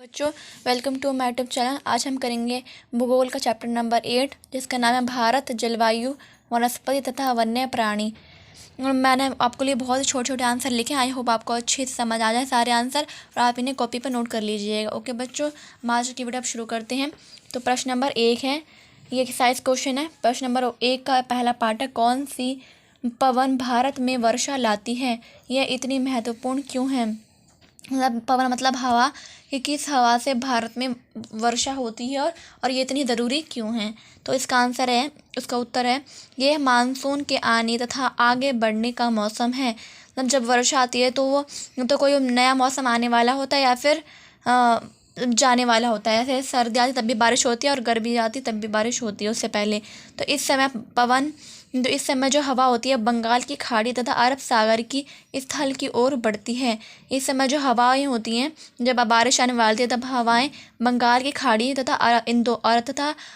बच्चों, welcome to my YouTube channel. आज हम करेंगे भूगोल का चैप्टर नंबर 8, जिसका नाम है भारत, जलवायु, वनस्पति तथा वन्य प्राणी। और मैंने आपके लिए बहुत ही छोटे छोटे आंसर लिखे। आई होप आपको अच्छे से समझ आ जाए सारे आंसर, और आप इन्हें कॉपी पर नोट कर लीजिएगा। ओके बच्चों, हम आज की वीडियो अब शुरू करते हैं। तो प्रश्न नंबर 1 है, ये एक्सरसाइज क्वेश्चन है। प्रश्न नंबर 1 का पहला पार्ट है, कौन सी पवन भारत में वर्षा लाती है? यह इतनी महत्वपूर्ण क्यों है? मतलब पवन मतलब हवा, कि किस हवा से भारत में वर्षा होती है और ये इतनी ज़रूरी क्यों है? तो इसका आंसर है, उसका उत्तर है, ये मानसून के आने तथा आगे बढ़ने का मौसम है। मतलब जब वर्षा आती है तो वो तो कोई नया मौसम आने वाला होता है या फिर जाने वाला होता है। जैसे सर्दी आती तब भी बारिश होती है और गर्मी आती तब भी बारिश होती है उससे पहले। तो इस समय जो हवा होती है बंगाल की खाड़ी तथा अरब सागर की स्थल की ओर बढ़ती है। इस समय जो हवाएं होती हैं, जब बारिश आने वाली है तब हवाएं बंगाल की खाड़ी तथा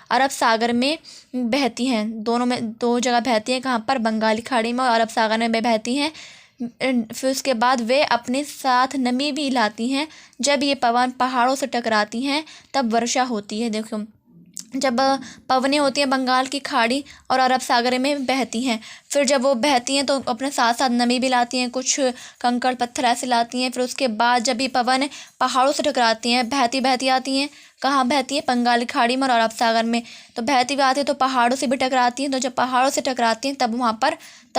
अरब सागर में बहती हैं। दोनों में दो जगह बहती हैं। कहाँ पर? बंगाली खाड़ी में और अरब सागर में बहती हैं। फिर उसके बाद वे अपने साथ नमी भी लाती हैं। जब ये पवन पहाड़ों से टकराती हैं तब वर्षा होती है। देखो, जब पवनें होती हैं बंगाल की खाड़ी और अरब सागर में बहती हैं, फिर जब वो बहती हैं तो अपने साथ साथ नमी भी लाती हैं, कुछ कंकड़ पत्थर ऐसे लाती हैं। फिर उसके बाद जब ये पवन पहाड़ों से टकराती हैं, बहती बहती आती हैं। कहाँ बहती है? बंगाल की खाड़ी में और अरब सागर में। तो बहती भी आती है तो पहाड़ों से भी टकराती हैं। तो जब पहाड़ों से टकराती हैं तब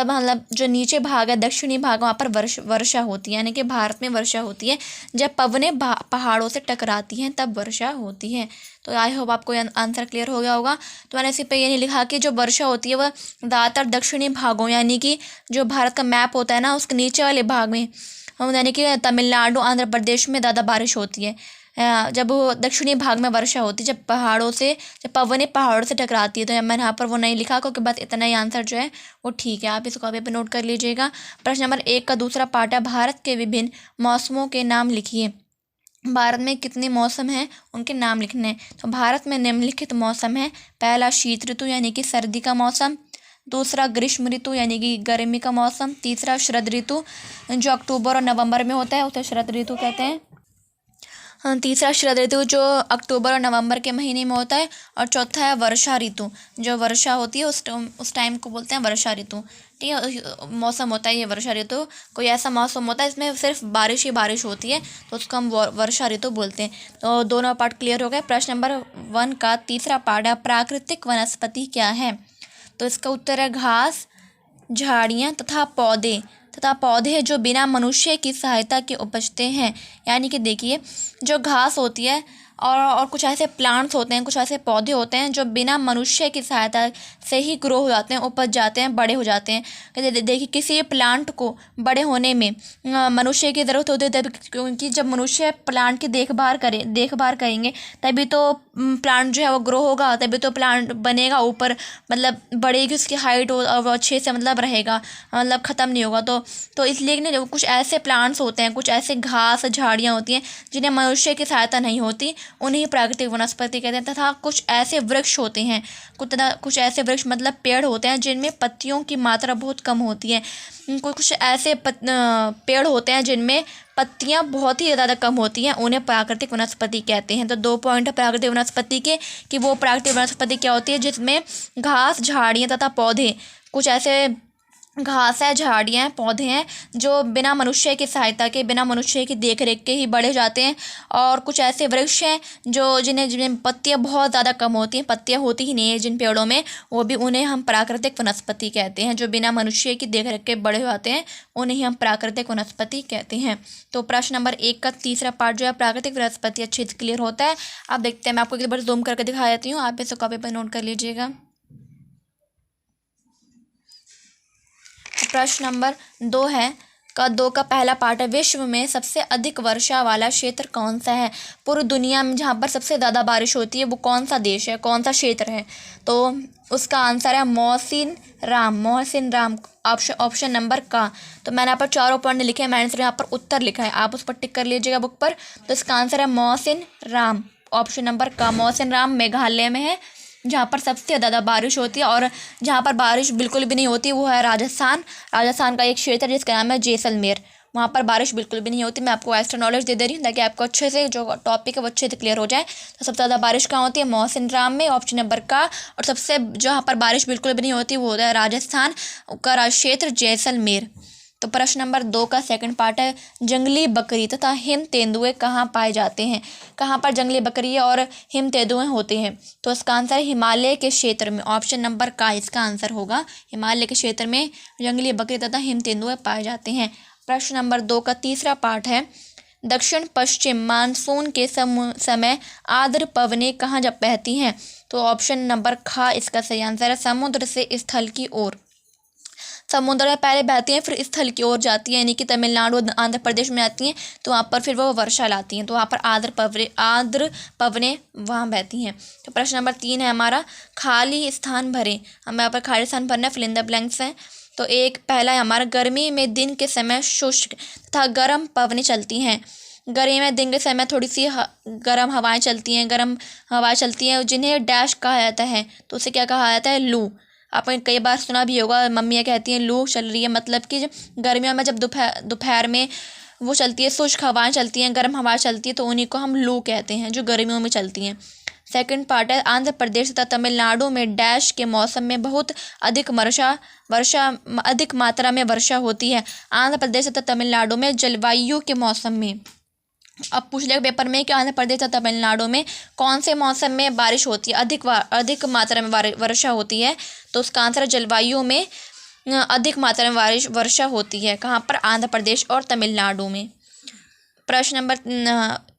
मतलब जो नीचे भाग है, दक्षिणी भाग, वहाँ पर वर्षा होती है। यानी कि भारत में वर्षा होती है जब पवनें पहाड़ों से टकराती हैं, तब वर्षा होती है। तो आई होप आपको आंसर क्लियर हो गया होगा। तो मैंने इसी पे ये नहीं लिखा कि जो वर्षा होती है वह ज़्यादातर दक्षिणी भागों, यानी कि जो भारत का मैप होता है ना, उसके नीचे वाले भाग में, यानी कि तमिलनाडु, आंध्र प्रदेश में ज़्यादा बारिश होती है। जब वो दक्षिणी भाग में वर्षा होती है, जब पवनें पहाड़ों से टकराती है। तो मैंने यहाँ पर वो नहीं लिखा, क्योंकि बस इतना ही आंसर जो है वो ठीक है। आप इसको कॉपी पे नोट कर लीजिएगा। प्रश्न नंबर 1 का दूसरा पार्ट है, भारत के विभिन्न मौसमों के नाम लिखिए। भारत में कितने मौसम हैं, उनके नाम लिखने हैं। तो भारत में निम्नलिखित मौसम है। पहला शीत ऋतु यानी कि सर्दी का मौसम। दूसरा ग्रीष्म ऋतु यानी कि गर्मी का मौसम। तीसरा शरद ऋतु जो अक्टूबर और नवंबर में होता है, उसे शरद ऋतु कहते हैं। तीसरा शरद ऋतु जो अक्टूबर और नवंबर के महीने में होता है। और चौथा है वर्षा ऋतु, जो वर्षा होती है उस टाइम को बोलते हैं वर्षा ऋतु। ठीक है, मौसम होता है ये वर्षा ऋतु। कोई ऐसा मौसम होता है इसमें सिर्फ बारिश ही बारिश होती है, तो उसको हम वर्षा ऋतु बोलते हैं। तो दोनों पार्ट क्लियर हो गए। प्रश्न नंबर 1 का तीसरा पार्ट है, प्राकृतिक वनस्पति क्या है? तो इसका उत्तर है घास, झाड़ियाँ तथा पौधे जो बिना मनुष्य की सहायता के उपजते हैं। यानी कि देखिए, जो घास होती है और कुछ ऐसे प्लांट्स होते हैं, कुछ ऐसे पौधे होते हैं जो बिना मनुष्य की सहायता से ही ग्रो हो जाते हैं, उपज जाते हैं, बड़े हो जाते हैं। देखिए, किसी प्लांट को बड़े होने में मनुष्य की ज़रूरत होती है, क्योंकि जब मनुष्य प्लांट की देखभाल करेंगे तभी तो प्लांट जो है वो ग्रो होगा, तभी तो प्लांट बनेगा, ऊपर मतलब बढ़ेगी उसकी हाइट और वो अच्छे से मतलब रहेगा, मतलब ख़त्म नहीं होगा। तो इसलिए ना, कुछ ऐसे प्लांट्स होते हैं, कुछ ऐसे घास झाड़ियाँ होती हैं जिन्हें मनुष्य की सहायता नहीं होती, उन्हें प्राकृतिक वनस्पति कहते हैं। तथा कुछ ऐसे वृक्ष होते हैं, कुछ ऐसे वृक्ष मतलब पेड़ होते हैं जिनमें पत्तियों की मात्रा बहुत कम होती है। कुछ ऐसे पेड़ होते हैं जिनमें पत्तियां बहुत ही ज़्यादा कम होती हैं, उन्हें प्राकृतिक वनस्पति कहते हैं। तो 2 पॉइंट है प्राकृतिक वनस्पति के, कि वो प्राकृतिक वनस्पति क्या होती है जिसमें घास, झाड़ियाँ तथा पौधे, कुछ ऐसे घास है, झाड़ियाँ हैं, पौधे हैं जो बिना मनुष्य की सहायता के, बिना मनुष्य की देख रेख के ही बड़े जाते हैं। और कुछ ऐसे वृक्ष हैं जो जिन्हें पत्तियाँ बहुत ज़्यादा कम होती हैं, पत्तियाँ होती ही नहीं है जिन पेड़ों में, वो भी उन्हें हम प्राकृतिक वनस्पति कहते हैं। जो बिना मनुष्य की देख रेख के बड़े जाते हैं, उन्हें हम प्राकृतिक वनस्पति कहते हैं। तो प्रश्न नंबर 1 का तीसरा पार्ट जो है प्राकृतिक वनस्पति अच्छे से क्लियर होता है। आप देखते हैं, मैं आपको एक बार जूम करके दिखा देती हूँ, आप इसे कॉपी पर नोट कर लीजिएगा। प्रश्न नंबर 2 का पहला पार्ट है, विश्व में सबसे अधिक वर्षा वाला क्षेत्र कौन सा है? पूरी दुनिया में जहाँ पर सबसे ज़्यादा बारिश होती है वो कौन सा देश है, कौन सा क्षेत्र है? तो उसका आंसर है मौसिन राम, ऑप्शन नंबर का। तो मैंने यहाँ पर चारों पॉइंट लिखे हैं, मैंने सिर्फ यहाँ पर उत्तर लिखा है, आप उस पर टिक कर लीजिएगा बुक पर। तो इसका आंसर है मौसिन राम, ऑप्शन नंबर का। मौसिन राम मेघालय में है, जहाँ पर सबसे ज़्यादा बारिश होती है। और जहाँ पर बारिश बिल्कुल भी नहीं होती वो है राजस्थान का एक क्षेत्र जिसका नाम है जैसलमेर, वहाँ पर बारिश बिल्कुल भी नहीं होती। मैं आपको एक्स्ट्रा नॉलेज दे रही हूँ ताकि आपको अच्छे से जो टॉपिक है वो अच्छे से क्लियर हो जाए। तो सबसे ज़्यादा बारिश कहाँ होती है? मौसिनराम में, ऑप्शन नंबर का। और सबसे जहाँ पर बारिश बिल्कुल भी नहीं होती वो होता है राजस्थान का राज्य क्षेत्र जैसलमेर। तो प्रश्न नंबर 2 का सेकंड पार्ट है, जंगली बकरी तथा हिम तेंदुए कहाँ पाए जाते हैं? कहाँ पर जंगली बकरी और हिम तेंदुए होते हैं? तो इसका आंसर हिमालय के क्षेत्र में, ऑप्शन नंबर का इसका आंसर होगा। हिमालय के क्षेत्र में जंगली बकरी तथा हिम तेंदुए पाए जाते हैं। प्रश्न नंबर 2 का तीसरा पार्ट है, दक्षिण पश्चिम मानसून के समय आर्द्र पवनें कहाँ जब बहती हैं? तो ऑप्शन नंबर खा इसका सही आंसर है, समुद्र से स्थल की ओर। समुद्र में पहले बहती हैं फिर स्थल की ओर जाती हैं, यानी कि तमिलनाडु आंध्र प्रदेश में आती हैं तो वहाँ पर फिर वो वर्षा लाती हैं, तो वहाँ पर आर्द्र पवनें वहाँ बहती हैं। तो प्रश्न नंबर 3 है हमारा, खाली स्थान भरें। हमें यहाँ पर खाली स्थान भरना है, फिल इन द ब्लैंक्स हैं। तो एक पहला है हमारा, गर्मी में दिन के समय शुष्क तथा गर्म पवनें चलती हैं। गर्मी में दिन के समय थोड़ी सी गर्म हवाएं चलती हैं, जिन्हें डैश कहा जाता है। तो उसे क्या कहा जाता है? लू। आपने कई बार सुना भी होगा, मम्मियाँ कहती हैं लू चल रही है, मतलब कि जब गर्मियों में जब दोपहर में वो चलती है, शुष्क हवाएं चलती हैं, गर्म हवा चलती है, तो उन्हीं को हम लू कहते हैं, जो गर्मियों में चलती हैं। सेकंड पार्ट है, आंध्र प्रदेश तथा तमिलनाडु में डैश के मौसम में बहुत अधिक अधिक मात्रा में वर्षा होती है। आंध्र प्रदेश तथा तमिलनाडु में जलवायु के मौसम में, अब पूछ लिया पेपर में कि आंध्र प्रदेश तथा तमिलनाडु में कौन से मौसम में बारिश होती है, अधिक मात्रा में वर्षा होती है? तो उसका आंसर जलवायु में अधिक मात्रा में वर्षा होती है। कहाँ पर? आंध्र प्रदेश और तमिलनाडु में। प्रश्न नंबर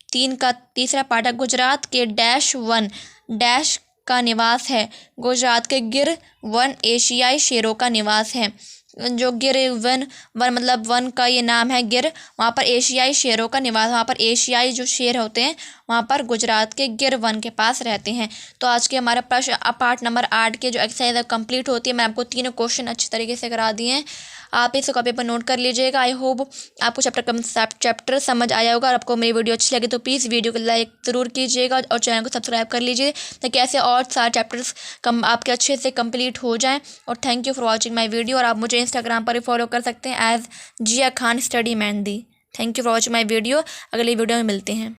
3 का तीसरा पार्ट है, गुजरात के डैश वन डैश का निवास है? गुजरात के गिर वन एशियाई शेरों का निवास है। जो गिर वन मतलब वन का ये नाम है गिर, वहाँ पर एशियाई शेरों का निवास, वहाँ पर एशियाई जो शेर होते हैं वहाँ पर गुजरात के गिर वन के पास रहते हैं। तो आज के हमारा प्रश्न पार्ट नंबर 8 के जो एक्सरसाइज है कंप्लीट होती है। मैं आपको 3 क्वेश्चन अच्छी तरीके से करा दिए हैं, आप इसे कॉपी पर नोट कर लीजिएगा। आई होप आपको चैप्टर समझ आया होगा। और आपको मेरी वीडियो अच्छी लगी तो प्लीज़ वीडियो को लाइक ज़रूर कीजिएगा और चैनल को सब्सक्राइब कर लीजिए ताकि ऐसे और सारे चैप्टर्स आपके अच्छे से कंप्लीट हो जाएं। और thank you for watching my video. और आप मुझे इंस्टाग्राम पर भी फॉलो कर सकते हैं as Jiya Khan study mehndi. Thank you for watching my video. अगली वीडियो में मिलते हैं।